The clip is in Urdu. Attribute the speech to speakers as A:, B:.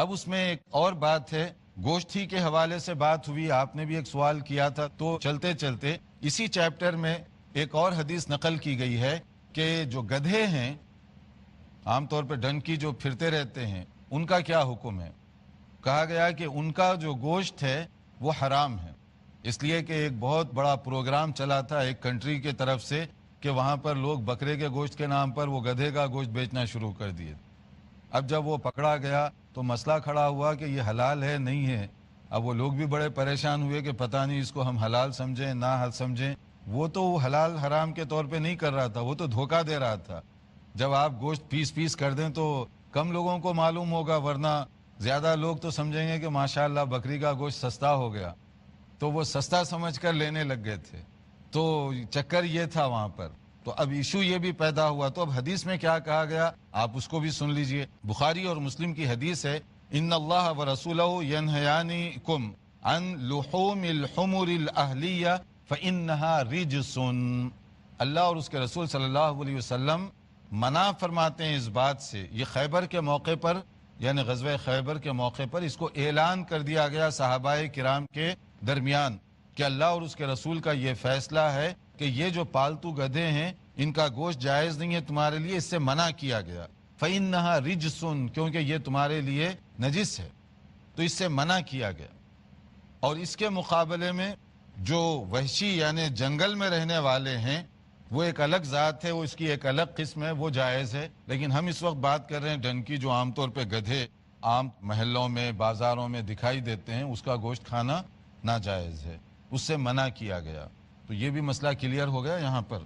A: اب اس میں ایک اور بات ہے، گوشت ہی کے حوالے سے بات ہوئی، آپ نے بھی ایک سوال کیا تھا، تو چلتے چلتے اسی چیپٹر میں ایک اور حدیث نقل کی گئی ہے کہ جو گدھے ہیں، عام طور پہ ڈنکی جو پھرتے رہتے ہیں، ان کا کیا حکم ہے؟ کہا گیا کہ ان کا جو گوشت ہے وہ حرام ہے، اس لیے کہ ایک بہت بڑا پروگرام چلا تھا ایک کنٹری کے طرف سے کہ وہاں پر لوگ بکرے کے گوشت کے نام پر وہ گدھے کا گوشت بیچنا شروع کر دیے۔ اب جب وہ پکڑا گیا تو مسئلہ کھڑا ہوا کہ یہ حلال ہے نہیں ہے۔ اب وہ لوگ بھی بڑے پریشان ہوئے کہ پتہ نہیں اس کو ہم حلال سمجھیں نہ حل سمجھیں۔ وہ تو وہ حلال حرام کے طور پہ نہیں کر رہا تھا، وہ تو دھوکہ دے رہا تھا۔ جب آپ گوشت پیس پیس کر دیں تو کم لوگوں کو معلوم ہوگا، ورنہ زیادہ لوگ تو سمجھیں گے کہ ماشاءاللہ بکری کا گوشت سستا ہو گیا، تو وہ سستا سمجھ کر لینے لگ گئے تھے۔ تو چکر یہ تھا وہاں پر، تو اب ایشو یہ بھی پیدا ہوا۔ تو اب حدیث میں کیا کہا گیا آپ اس کو بھی سن لیجئے۔ بخاری اور مسلم کی حدیث ہے، ان اللہ ورسولہ ینہیانکم عن لحوم الحمر الاہلیہ فانہا رجس۔ اللہ اور اس کے رسول صلی اللہ علیہ وسلم منع فرماتے ہیں اس بات سے۔ یہ خیبر کے موقع پر، یعنی غزوہ خیبر کے موقع پر اس کو اعلان کر دیا گیا صحابہ کرام کے درمیان کہ اللہ اور اس کے رسول کا یہ فیصلہ ہے کہ یہ جو پالتو گدھے ہیں ان کا گوشت جائز نہیں ہے تمہارے لیے، اس سے منع کیا گیا۔ فَإِنَّهَا رِجْسٌ، کیونکہ یہ تمہارے لیے نجس ہے، تو اس سے منع کیا گیا۔ اور اس کے مقابلے میں جو وحشی یعنی جنگل میں رہنے والے ہیں وہ ایک الگ ذات ہے، وہ اس کی ایک الگ قسم ہے، وہ جائز ہے۔ لیکن ہم اس وقت بات کر رہے ہیں ڈنکی، جو عام طور پہ گدھے عام محلوں میں بازاروں میں دکھائی دیتے ہیں، اس کا گوشت کھانا ناجائز ہے، اس سے منع کیا گیا۔ تو یہ بھی مسئلہ کلیئر ہو گیا یہاں پر۔